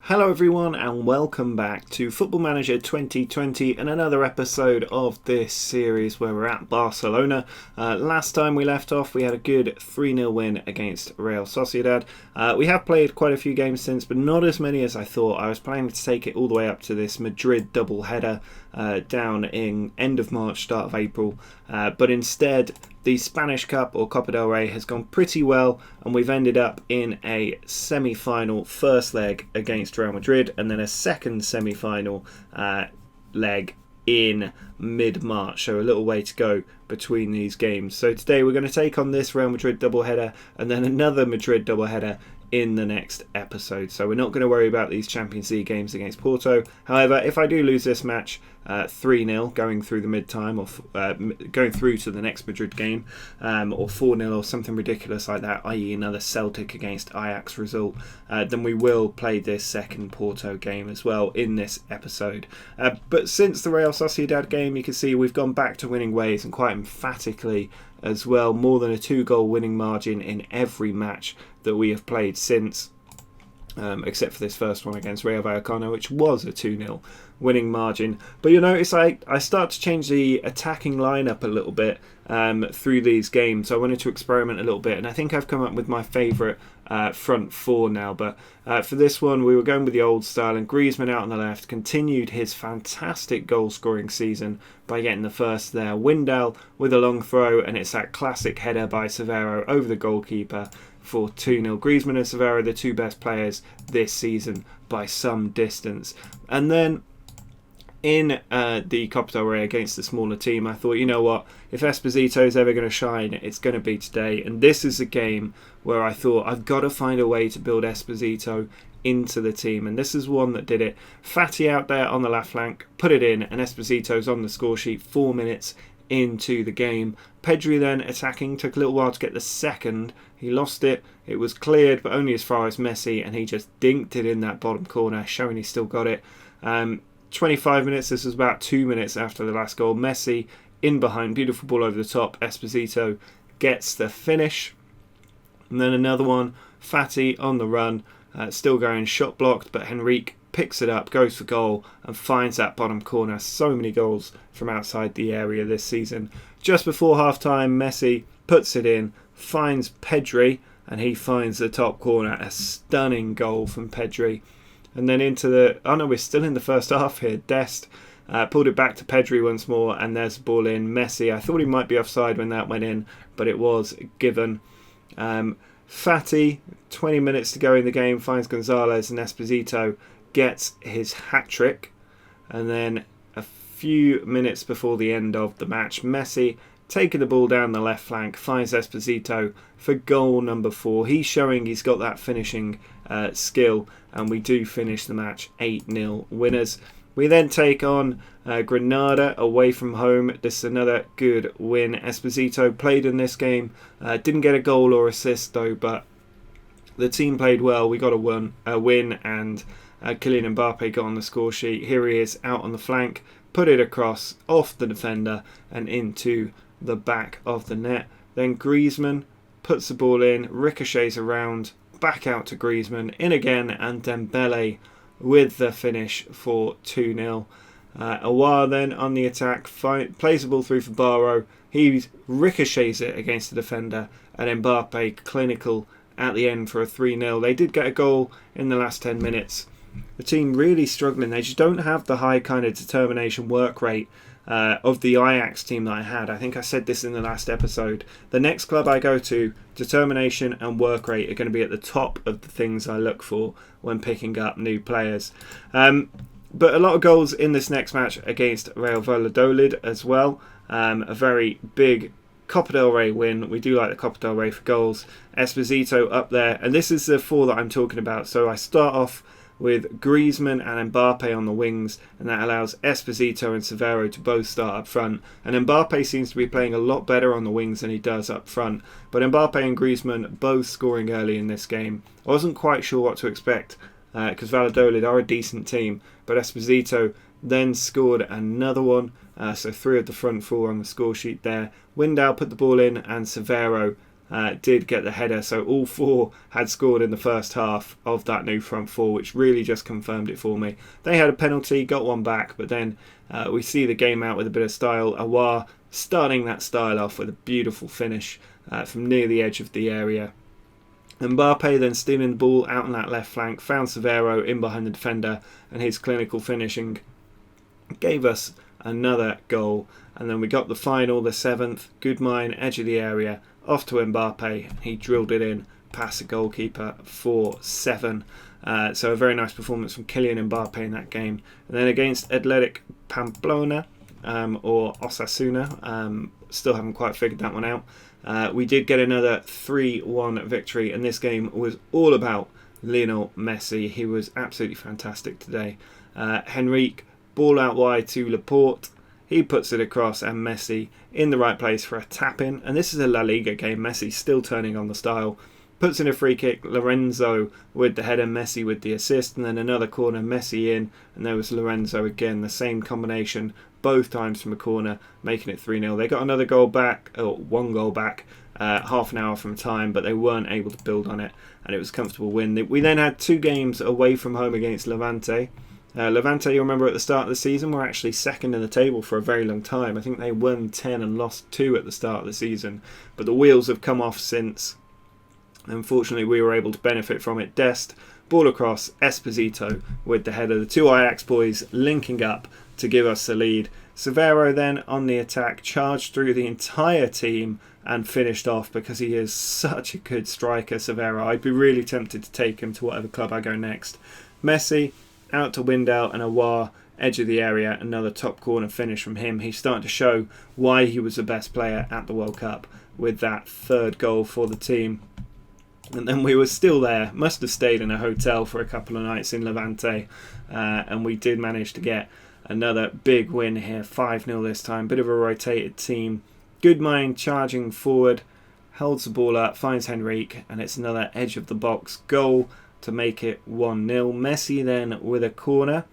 Hello everyone and welcome back to Football Manager 2020 and another episode of this series where we're at Barcelona. Last time we left off we had a good 3-0 win against Real Sociedad. We have played quite a few games since, but not as many as I thought. I was planning to take it all the way up to this Madrid double header down in end of March, start of April, but instead the Spanish Cup or Copa del Rey has gone pretty well, and we've ended up in a semi-final first leg against Real Madrid and then a second semi-final leg in mid-March, so a little way to go between these games. So today we're going to take on this Real Madrid doubleheader and then another Madrid doubleheader in the next episode. So we're not going to worry about these Champions League games against Porto. However, if I do lose this match 3-0 going through the mid-time, or going through to the next Madrid game, or 4-0 or something ridiculous like that, i.e. another Celtic against Ajax result, then we will play this second Porto game as well in this episode. But since the Real Sociedad game, you can see we've gone back to winning ways, and quite emphatically as well. More than a 2-goal winning margin in every match that we have played since, except for this first one against Rayo Vallecano, which was a 2-0 winning margin. But you'll notice I start to change the attacking lineup a little bit through these games. So I wanted to experiment a little bit, and I think I've come up with my favourite front four now. But for this one we were going with the old style, and Griezmann out on the left continued his fantastic goal scoring season by getting the first there. Windal with a long throw, and it's that classic header by Severo over the goalkeeper for 2-0. Griezmann and Severo, the two best players this season by some distance. And then in the Copa del Rey against the smaller team, I thought, you know what, if Esposito is ever going to shine, it's going to be today. And this is a game where I thought I've got to find a way to build Esposito into the team, and this is one that did it. Fatty out there on the left flank, put it in, and Esposito's on the score sheet 4 minutes into the game. Pedri then attacking, took a little while to get the second. He lost it, it was cleared, but only as far as Messi, and he just dinked it in that bottom corner, showing he still got it. 25 minutes, this was about 2 minutes after the last goal. Messi in behind, beautiful ball over the top. Esposito gets the finish. And then another one, Fatty on the run, still going, shot blocked, but Henrique picks it up, goes for goal, and finds that bottom corner. So many goals from outside the area this season. Just before half-time, Messi puts it in, finds Pedri, and he finds the top corner. A stunning goal from Pedri. And then into the... Oh no, we're still in the first half here. Dest pulled it back to Pedri once more, and there's the ball in. Messi, I thought he might be offside when that went in, but it was given. Fatty, 20 minutes to go in the game, finds Gonzalez, and Esposito gets his hat-trick. And then a few minutes before the end of the match, Messi taking the ball down the left flank, finds Esposito for goal number 4. He's showing he's got that finishing skill, and we do finish the match 8-0 winners. We then take on Granada away from home. This is another good win. Esposito played in this game, didn't get a goal or assist though, but the team played well. We got a win, and Kylian Mbappe got on the score sheet. Here he is out on the flank, put it across off the defender and into the back of the net. Then Griezmann puts the ball in, ricochets around, back out to Griezmann, in again, and Dembele with the finish for 2-0. Aouar then on the attack, plays the ball through for Barrow. He ricochets it against the defender, and Mbappe clinical at the end for a 3-0. They did get a goal in the last 10 minutes. The team really struggling. They just don't have the high kind of determination work rate of the Ajax team that I had. I think I said this in the last episode. The next club I go to, determination and work rate are going to be at the top of the things I look for when picking up new players. But a lot of goals in this next match against Real Valladolid as well. A very big Copa del Rey win. We do like the Copa del Rey for goals. Esposito up there, and this is the 4 that I'm talking about. So I start off with Griezmann and Mbappe on the wings, and that allows Esposito and Severo to both start up front. And Mbappe seems to be playing a lot better on the wings than he does up front. But Mbappe and Griezmann both scoring early in this game. I wasn't quite sure what to expect, because Valladolid are a decent team, but Esposito then scored another one. So 3 of the front 4 on the score sheet there. Windal put the ball in, and Severo did get the header. So all 4 had scored in the first half of that new front 4, which really just confirmed it for me. They had a penalty, got one back, but then we see the game out with a bit of style. Aouar starting that style off with a beautiful finish from near the edge of the area. Mbappe then stealing the ball out on that left flank, found Severo in behind the defender, and his clinical finishing gave us another goal. And then we got the final, the 7th, Goodmine, edge of the area, off to Mbappe. He drilled it in past the goalkeeper for 7. So a very nice performance from Kylian Mbappe in that game. And then against Athletic Pamplona, or Osasuna, still haven't quite figured that one out. We did get another 3-1 victory, and this game was all about Lionel Messi. He was absolutely fantastic today. Henrique, ball out wide to Laporte. He puts it across, and Messi in the right place for a tap-in. And this is a La Liga game. Messi still turning on the style. Puts in a free kick. Lorenzo with the header, Messi with the assist. And then another corner, Messi in. And there was Lorenzo again. The same combination, both times from a corner, making it 3-0. They got another goal back, or 1 goal back, half an hour from time, but they weren't able to build on it. And it was a comfortable win. We then had 2 games away from home against Levante. Levante, you remember at the start of the season, were actually second in the table for a very long time. I think they won 10 and lost 2 at the start of the season. But the wheels have come off since. Unfortunately, we were able to benefit from it. Dest, ball across, Esposito with the header. The 2 Ajax boys linking up to give us the lead. Severo then on the attack, charged through the entire team and finished off because he is such a good striker, Severo. I'd be really tempted to take him to whatever club I go next. Messi out to Windell, and Aouar, edge of the area, another top corner finish from him. He's starting to show why he was the best player at the World Cup with that 3rd goal for the team. And then we were still there, must have stayed in a hotel for a couple of nights in Levante, and we did manage to get another big win here, 5-0 this time. Bit of a rotated team. Goodmine charging forward, holds the ball up, finds Henrique, and it's another edge of the box goal to make it 1-0. Messi then with a corner,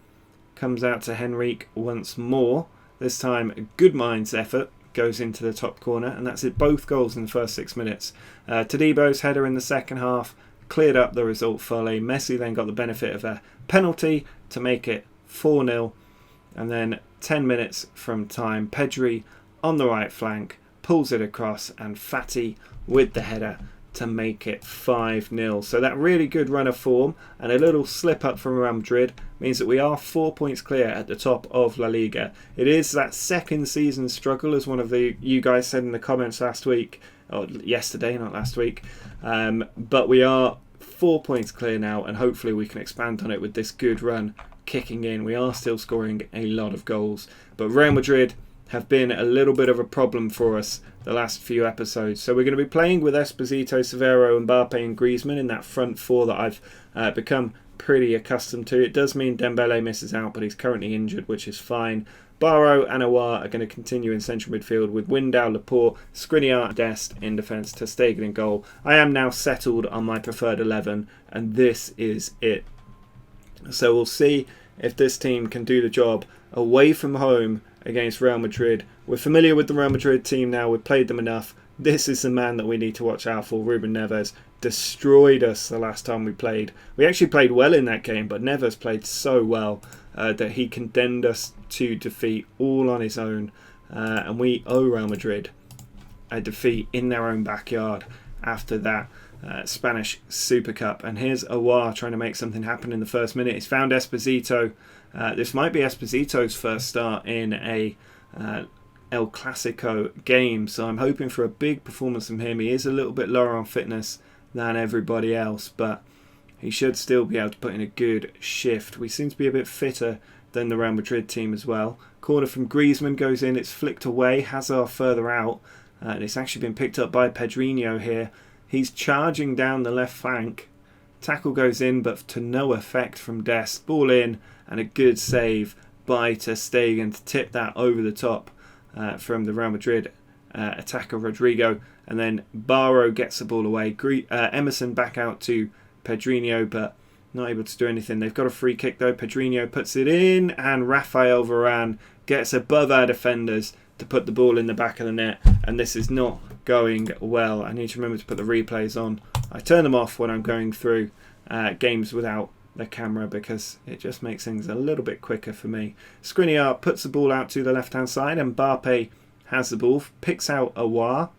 comes out to Henrique once more. This time Goodmine's effort goes into the top corner, and that's it, both goals in the first 6 minutes. Tadebo's header in the second half cleared up the result fully. Messi then got the benefit of a penalty to make it 4-0, and then 10 minutes from time, Pedri on the right flank pulls it across, and Fati with the header to make it 5-0. So that really good run of form and a little slip up from Real Madrid means that we are 4 points clear at the top of La Liga. It is that second season struggle, as one of you guys said in the comments last week, or yesterday, not last week. But we are 4 points clear now, and hopefully we can expand on it with this good run kicking in. We are still scoring a lot of goals, but Real Madrid have been a little bit of a problem for us the last few episodes. So we're going to be playing with Esposito, Severo, Mbappe and Griezmann in that front 4 that I've become pretty accustomed to. It does mean Dembele misses out, but he's currently injured, which is fine. Barrow and Aouar are going to continue in central midfield with Windau, Laporte, Skriniar, Dest in defence, ter Stegen in goal. I am now settled on my preferred 11, and this is it. So we'll see if this team can do the job away from home against Real Madrid. We're familiar with the Real Madrid team now. We've played them enough. This is the man that we need to watch out for. Ruben Neves destroyed us the last time we played. We actually played well in that game, but Neves played so well that he condemned us to defeat all on his own. And we owe Real Madrid a defeat in their own backyard after that Spanish Super Cup. And here's Aouar trying to make something happen in the first minute. He's found Esposito. This might be Esposito's first start in a El Clasico game, so I'm hoping for a big performance from him. He is a little bit lower on fitness than everybody else, but he should still be able to put in a good shift. We seem to be a bit fitter than the Real Madrid team as well. Corner from Griezmann goes in, it's flicked away, Hazard further out, and it's actually been picked up by Pedrinho here. He's charging down the left flank. Tackle goes in, but to no effect from Dest. Ball in, and a good save by ter Stegen to tip that over the top from the Real Madrid attacker Rodrigo. And then Barrow gets the ball away. Emerson back out to Pedrinho, but not able to do anything. They've got a free kick though. Pedrinho puts it in, and Rafael Varane gets above our defenders to put the ball in the back of the net. And this is not going well. I need to remember to put the replays on. I turn them off when I'm going through games without the camera because it just makes things a little bit quicker for me. Skriniar puts the ball out to the left-hand side. Mbappe has the ball, picks out Aouar.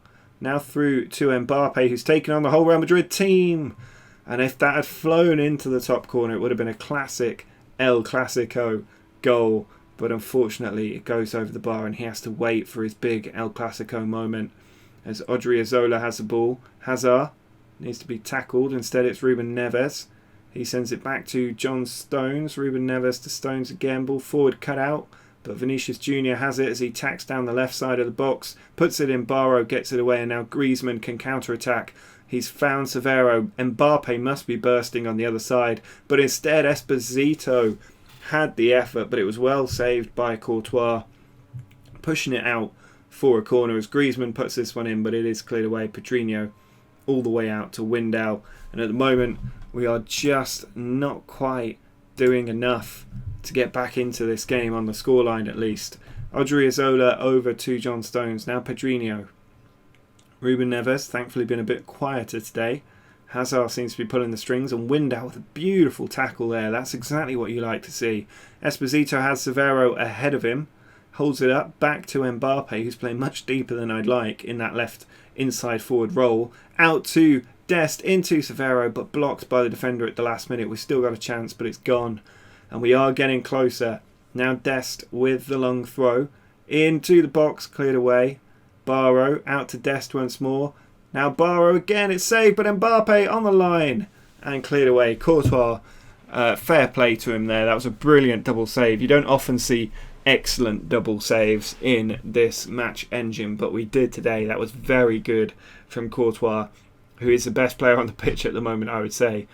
Now through to Mbappe, who's taken on the whole Real Madrid team. And if that had flown into the top corner, it would have been a classic El Clasico goal. But unfortunately, it goes over the bar and he has to wait for his big El Clasico moment. As Odriozola has the ball, Hazard needs to be tackled. Instead, it's Ruben Neves. He sends it back to John Stones. Ruben Neves to Stones again. Ball forward cut out. But Vinicius Jr. has it as he tacks down the left side of the box. Puts it in. Barrow gets it away. And now Griezmann can counter-attack. He's found Severo. Mbappe must be bursting on the other side. But instead, Esposito had the effort. But it was well saved by Courtois. Pushing it out for a corner as Griezmann puts this one in. But it is cleared away. Pedrinho all the way out to Windell. And at the moment, we are just not quite doing enough to get back into this game on the scoreline at least. Odriozola over to John Stones. Now Pedrinho. Ruben Neves, thankfully been a bit quieter today. Hazard seems to be pulling the strings, and Windell with a beautiful tackle there. That's exactly what you like to see. Esposito has Severo ahead of him. Holds it up, back to Mbappe, who's playing much deeper than I'd like in that left inside forward role. Out to Dest, into Severo, but blocked by the defender at the last minute. We've still got a chance, but it's gone. And we are getting closer. Now Dest with the long throw. Into the box, cleared away. Barrow out to Dest once more. Now Barrow again, it's saved, but Mbappe on the line. And cleared away. Courtois, fair play to him there. That was a brilliant double save. You don't often see excellent double saves in this match engine, but we did today. That was very good from Courtois, who is the best player on the pitch at the moment, I would say.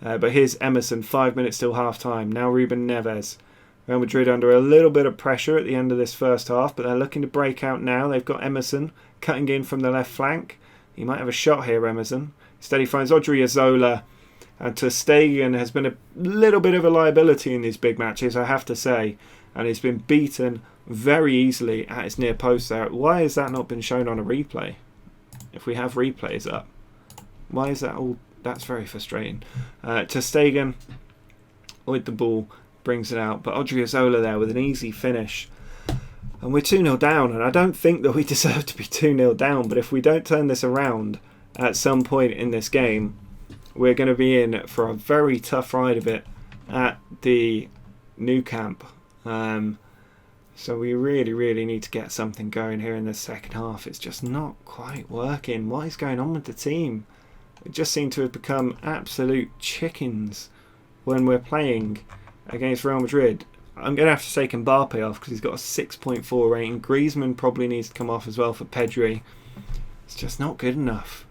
But here's Emerson, 5 minutes till half-time. Now Ruben Neves. Real Madrid under a little bit of pressure at the end of this first half, but they're looking to break out now. They've got Emerson cutting in from the left flank. He might have a shot here, Emerson. Instead he finds Odriozola. And ter Stegen has been a little bit of a liability in these big matches, I have to say. And he's been beaten very easily at his near post there. Why has that not been shown on a replay? If we have replays up. Why is that all? That's very frustrating. Ter Stegen with the ball brings it out, but Odriozola there with an easy finish. And we're 2-0 down, and I don't think that we deserve to be 2-0 down, but if we don't turn this around at some point in this game, we're going to be in for a very tough ride of it at the Nou Camp. So we really need to get something going here in the second half. It's just not quite working. What is going on with the team? We just seem to have become absolute chickens when we're playing against Real Madrid. I'm going to have to take Mbappe off because he's got a 6.4 rating. Griezmann probably needs to come off as well for Pedri. It's just not good enough.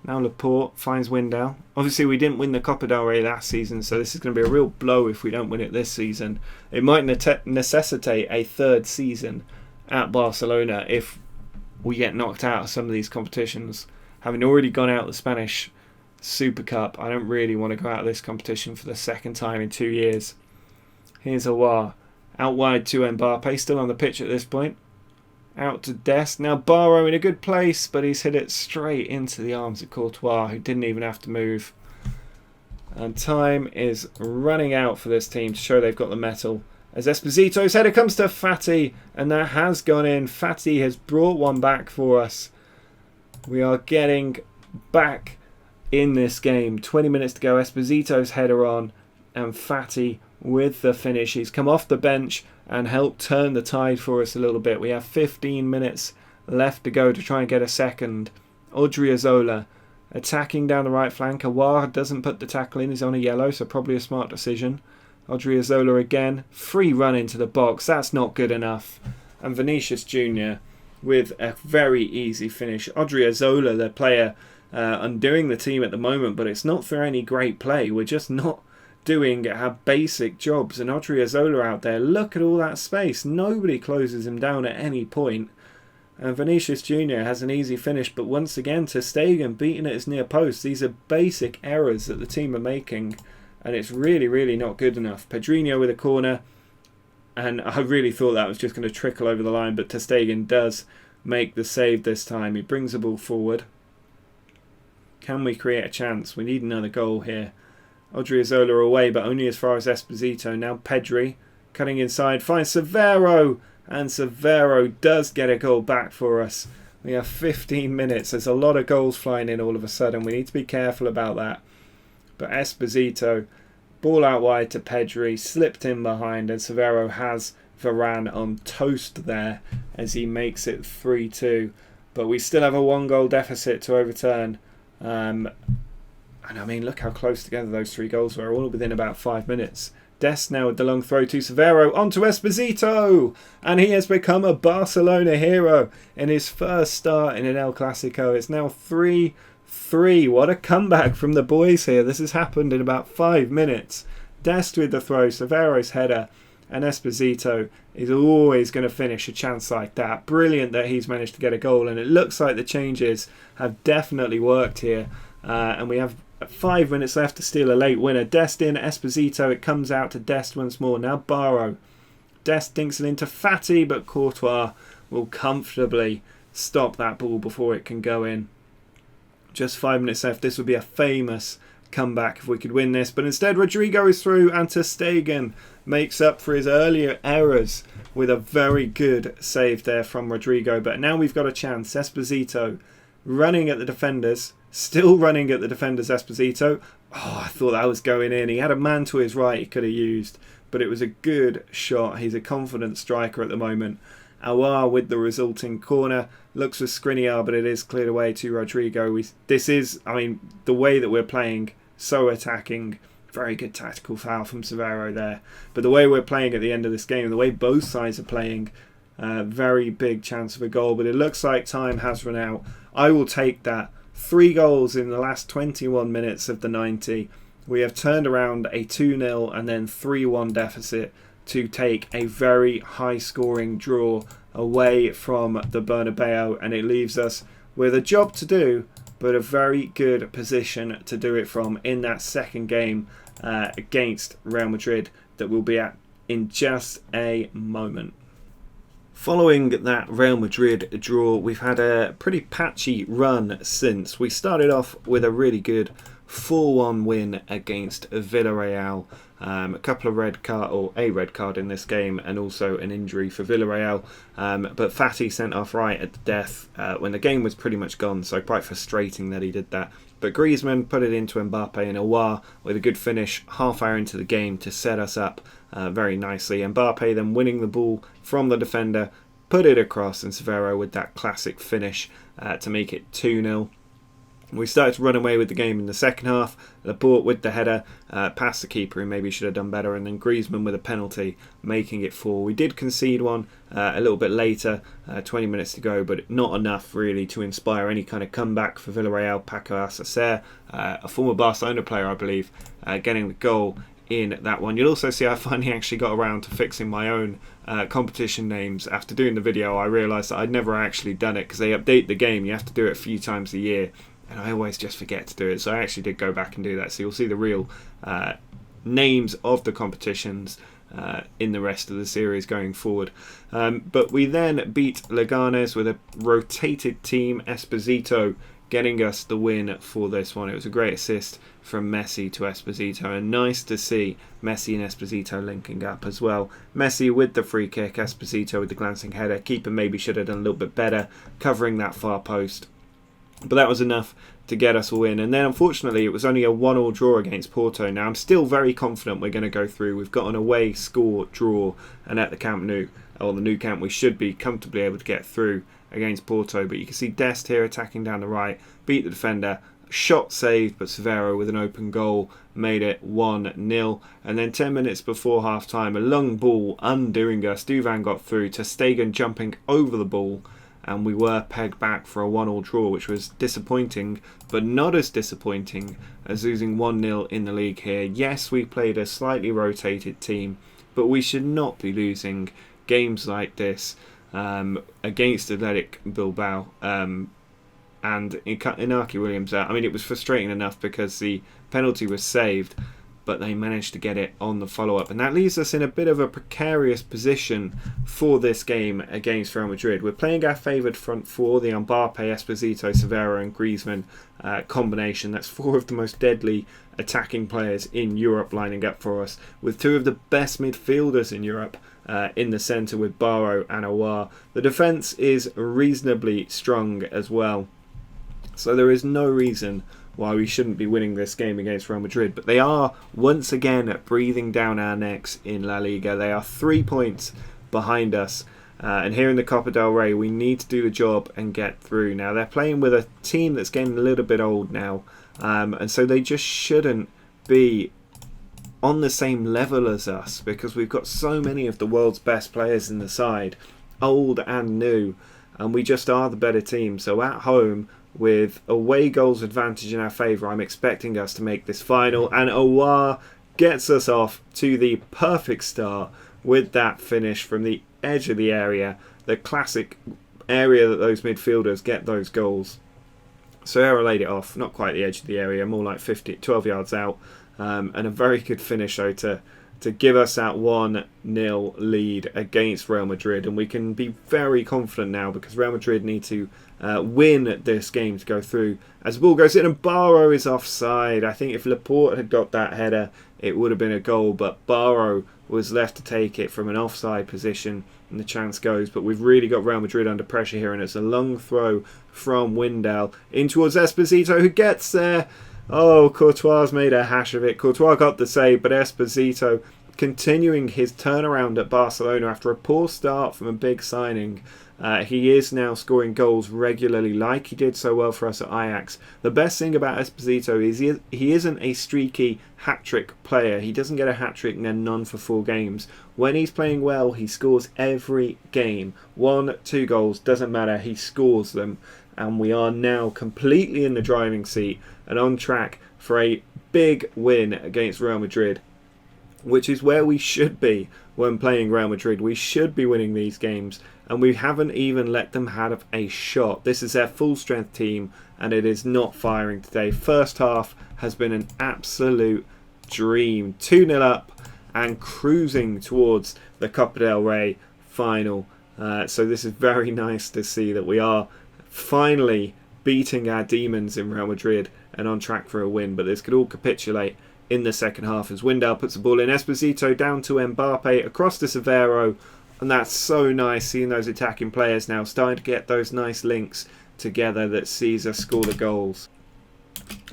Now Laporte finds Windell. Obviously we didn't win the Copa del Rey last season, so this is going to be a real blow if we don't win it this season. It might necessitate a third season at Barcelona if we get knocked out of some of these competitions. Having already gone out the Spanish Super Cup, I don't really want to go out of this competition for the second time in 2 years. Here's Aouar. Out wide to Mbappe, still on the pitch at this point. Out to Dest. Now Barrow in a good place, but he's hit it straight into the arms of Courtois, who didn't even have to move. And time is running out for this team to show they've got the mettle. As Esposito's header comes to Fati, and that has gone in. Fati has brought one back for us. We are getting back in this game. 20 minutes to go. Esposito's header on, and Fati with the finish. He's come off the bench and helped turn the tide for us a little bit. We have 15 minutes left to go to try and get a second. Odriozola attacking down the right flank. Aouar doesn't put the tackle in. He's on a yellow, so probably a smart decision. Odriozola again. Free run into the box. That's not good enough. And Vinicius Jr. with a very easy finish. Odriozola, the player, undoing the team at the moment, but it's not for any great play. We're just not doing our basic jobs. And Odriozola out there, look at all that space. Nobody closes him down at any point. And Vinicius Jr. has an easy finish, but once again, ter Stegen beating at his near post. These are basic errors that the team are making, and it's really not good enough. Pedrinho with a corner, and I really thought that was just going to trickle over the line, but ter Stegen does make the save this time. He brings the ball forward. Can we create a chance? We need another goal here. Odriozola away, but only as far as Esposito. Now Pedri cutting inside, finds Severo, and Severo does get a goal back for us. We have 15 minutes. There's a lot of goals flying in all of a sudden. We need to be careful about that. But Esposito, ball out wide to Pedri, slipped in behind, and Severo has Varane on toast there as he makes it 3-2. But we still have a 1-goal deficit to overturn. And I mean, look how close together those 3 goals were, all within about 5 minutes. Dest now with the long throw to Severo, onto Esposito! And he has become a Barcelona hero in his first start in an El Clasico. It's now 3-3. What a comeback from the boys here. This has happened in about 5 minutes. Dest with the throw, Severo's header, and Esposito is always going to finish a chance like that. Brilliant that he's managed to get a goal, and it looks like the changes have definitely worked here. And we have 5 minutes left to steal a late winner. Dest in, Esposito, it comes out to Dest once more. Now Barrow. Dest dinks it into Fatty, but Courtois will comfortably stop that ball before it can go in. Just 5 minutes left. This would be a famous comeback if we could win this, but instead Rodrigo is through, and ter Stegen makes up for his earlier errors with a very good save there from Rodrigo. But now we've got a chance. Esposito running at the defenders, still running at the defenders. Esposito, I thought that was going in. He had a man to his right he could have used, but it was a good shot. He's a confident striker at the moment. Aouar with the resulting corner, looks for Skriniar, but it is cleared away to Rodrigo. This is, I mean, the way that we're playing, so attacking. Very good tactical foul from Severo there. But the way we're playing at the end of this game, the way both sides are playing, very big chance of a goal. But it looks like time has run out. I will take that. 3 goals in the last 21 minutes of the 90. We have turned around a 2-0 and then 3-1 deficit to take a very high-scoring draw away from the Bernabeu, and it leaves us with a job to do, but a very good position to do it from in that second game against Real Madrid that we'll be at in just a moment. Following that Real Madrid draw, we've had a pretty patchy run since. We started off with a really good 4-1 win against Villarreal. A couple of a red card in this game, and also an injury for Villarreal. But Fatty sent off right at the death when the game was pretty much gone, so quite frustrating that he did that. But Griezmann put it into Mbappe and Aouar with a good finish half hour into the game to set us up very nicely. Mbappe then winning the ball from the defender, put it across, and Severo with that classic finish to make it 2-0. We started to run away with the game in the second half. Laporte with the header, past the keeper, who maybe should have done better, and then Griezmann with a penalty, making it 4. We did concede one a little bit later, 20 minutes to go, but not enough really to inspire any kind of comeback for Villarreal. Paco Alcacer, a former Barcelona player, I believe, getting the goal in that one. You'll also see I finally actually got around to fixing my own competition names. After doing the video, I realised that I'd never actually done it, because they update the game. You have to do it a few times a year, and I always just forget to do it. So I actually did go back and do that. So you'll see the real names of the competitions in the rest of the series going forward. But we then beat Leganes with a rotated team. Esposito getting us the win for this one. It was a great assist from Messi to Esposito, and nice to see Messi and Esposito linking up as well. Messi with the free kick, Esposito with the glancing header. Keeper maybe should have done a little bit better covering that far post, but that was enough to get us a win. And then unfortunately it was only a 1-1 draw against Porto. Now I'm still very confident we're going to go through. We've got an away score draw, and at the Camp Nou, or the Nou Camp, we should be comfortably able to get through against Porto. But you can see Dest here attacking down the right, beat the defender, shot saved, but Severo with an open goal made it 1-0. And then 10 minutes before half time, a long ball undoing us. Duvan got through, ter Stegen jumping over the ball, and we were pegged back for a 1-1 draw, which was disappointing, but not as disappointing as losing 1-0 in the league here. Yes, we played a slightly rotated team, but we should not be losing games like this against Athletic Bilbao. And Inaki Williams out. I mean, it was frustrating enough because the penalty was saved, but they managed to get it on the follow-up. And that leaves us in a bit of a precarious position for this game against Real Madrid. We're playing our favoured front four, the Mbappe, Esposito, Severo and Griezmann combination. That's four of the most deadly attacking players in Europe lining up for us, with two of the best midfielders in Europe in the centre with Barrow and Aouar. The defence is reasonably strong as well. So there is no reason why we shouldn't be winning this game against Real Madrid. But they are once again breathing down our necks in La Liga. They are 3 points behind us. And here in the Copa del Rey, we need to do the job and get through. Now, they're playing with a team that's getting a little bit old now. And so they just shouldn't be on the same level as us, because we've got so many of the world's best players in the side, old and new. And we just are the better team. So at home, with away goals advantage in our favour, I'm expecting us to make this final, and Aouar gets us off to the perfect start with that finish from the edge of the area, the classic area that those midfielders get those goals. Serra laid it off, not quite the edge of the area, more like 12 yards out, and a very good finish though to give us that 1-0 lead against Real Madrid. And we can be very confident now, because Real Madrid need to win this game to go through. As the ball goes in and Barrow is offside. I think if Laporte had got that header, it would have been a goal, but Barrow was left to take it from an offside position, and the chance goes. But we've really got Real Madrid under pressure here, and it's a long throw from Windell in towards Esposito, who gets there. Oh, Courtois made a hash of it. Courtois got the save, but Esposito continuing his turnaround at Barcelona after a poor start from a big signing. He is now scoring goals regularly, like he did so well for us at Ajax. The best thing about Esposito is he isn't a streaky hat-trick player. He doesn't get a hat-trick and then none for 4 games. When he's playing well, he scores every game. 1, 2 goals, doesn't matter, he scores them. And we are now completely in the driving seat and on track for a big win against Real Madrid, which is where we should be when playing Real Madrid. We should be winning these games, and we haven't even let them have a shot. This is their full strength team, and it is not firing today. First half has been an absolute dream. 2-0 up and cruising towards the Copa del Rey final. So this is very nice to see that we are finally beating our demons in Real Madrid and on track for a win. But this could all capitulate in the second half as Windell puts the ball in. Esposito down to Mbappe, across to Severo, and that's so nice seeing those attacking players now starting to get those nice links together that sees us score the goals.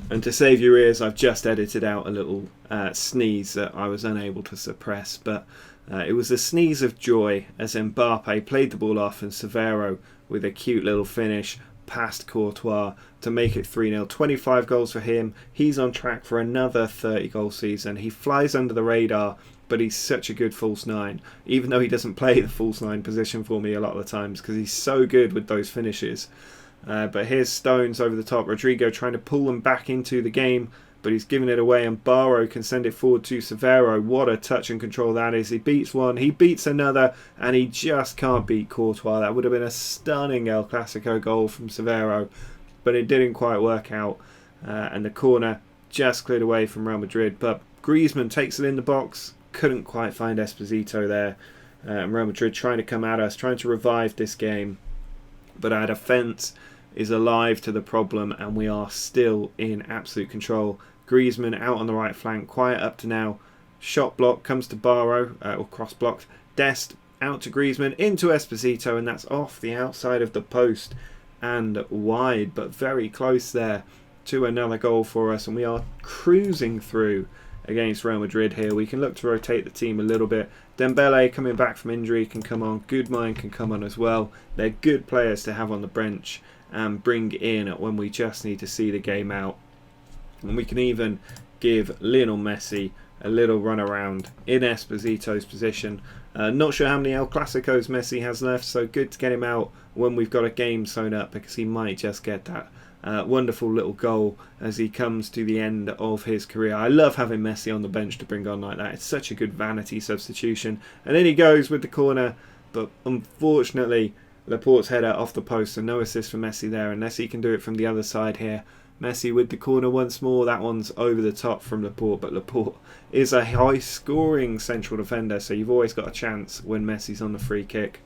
And to save your ears, I've just edited out a little sneeze that I was unable to suppress, but it was a sneeze of joy as Mbappe played the ball off and Severo with a cute little finish past Courtois to make it 3-0. 25 goals for him. He's on track for another 30-goal season. He flies under the radar, but he's such a good false nine, even though he doesn't play the false nine position for me a lot of the times because he's so good with those finishes. But here's Stones over the top. Rodrigo trying to pull them back into the game, but he's giving it away, and Barrow can send it forward to Severo. What a touch and control that is. He beats one, he beats another, and he just can't beat Courtois. That would have been a stunning El Clasico goal from Severo, but it didn't quite work out. And the corner just cleared away from Real Madrid, but Griezmann takes it in the box. Couldn't quite find Esposito there. And Real Madrid trying to come at us, trying to revive this game. But our defence is alive to the problem, and we are still in absolute control. Griezmann out on the right flank, quiet up to now. Shot block comes to Barrow, or cross blocked. Dest out to Griezmann, into Esposito, and that's off the outside of the post and wide, but very close there to another goal for us. And we are cruising through against Real Madrid here. We can look to rotate the team a little bit. Dembele coming back from injury can come on. Goodmine can come on as well. They're good players to have on the bench and bring in when we just need to see the game out. And we can even give Lionel Messi a little run around in Esposito's position. Not sure how many El Clasicos Messi has left, so good to get him out when we've got a game sewn up, because he might just get that wonderful little goal as he comes to the end of his career. I love having Messi on the bench to bring on like that. It's such a good vanity substitution. And then he goes with the corner, but unfortunately Laporte's header off the post, so no assist for Messi there unless he can do it from the other side here. Messi with the corner once more. That one's over the top from Laporte, but Laporte is a high-scoring central defender, so you've always got a chance when Messi's on the free kick.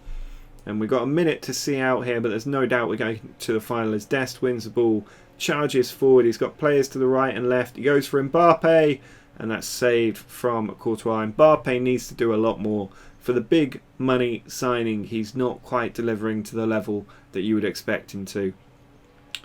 And we've got a minute to see out here, but there's no doubt we're going to the final as Dest wins the ball, charges forward. He's got players to the right and left. He goes for Mbappe, and that's saved from Courtois. Mbappe needs to do a lot more. For the big money signing, he's not quite delivering to the level that you would expect him to.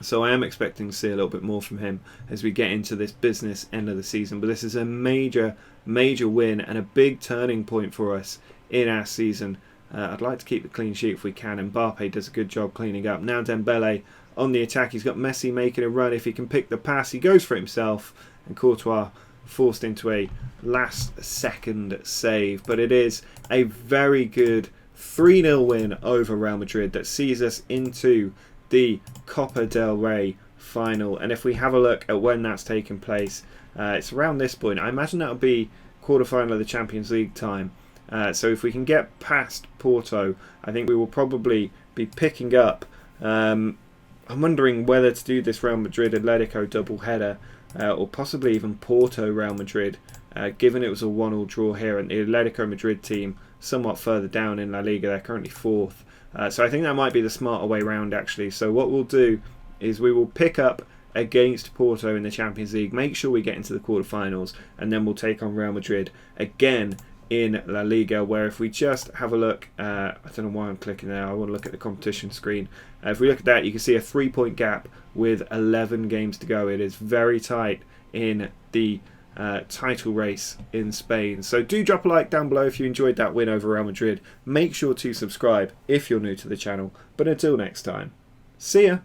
So I am expecting to see a little bit more from him as we get into this business end of the season. But this is a major win and a big turning point for us in our season. I'd like to keep the clean sheet if we can. Mbappe does a good job cleaning up. Now Dembele on the attack. He's got Messi making a run. If he can pick the pass, he goes for it himself. And Courtois forced into a last-second save. But it is a very good 3-0 win over Real Madrid that sees us into the Copa del Rey final. And if we have a look at when that's taken place, it's around this point. I imagine that'll be quarter-final of the Champions League time. So if we can get past Porto, I think we will probably be picking up. I'm wondering whether to do this Real Madrid Atletico double header or possibly even Porto Real Madrid, given it was a 1-1 draw here and the Atletico Madrid team somewhat further down in La Liga. They're currently 4th. So I think that might be the smarter way round actually. So what we'll do is we will pick up against Porto in the Champions League, make sure we get into the quarterfinals, and then we'll take on Real Madrid again in La Liga, where if we just have a look, I don't know why I'm clicking there, I want to look at the competition screen. If we look at that, you can see a 3-point gap with 11 games to go. It is very tight in the title race in Spain. So do drop a like down below if you enjoyed that win over Real Madrid. Make sure to subscribe if you're new to the channel. But until next time, see ya!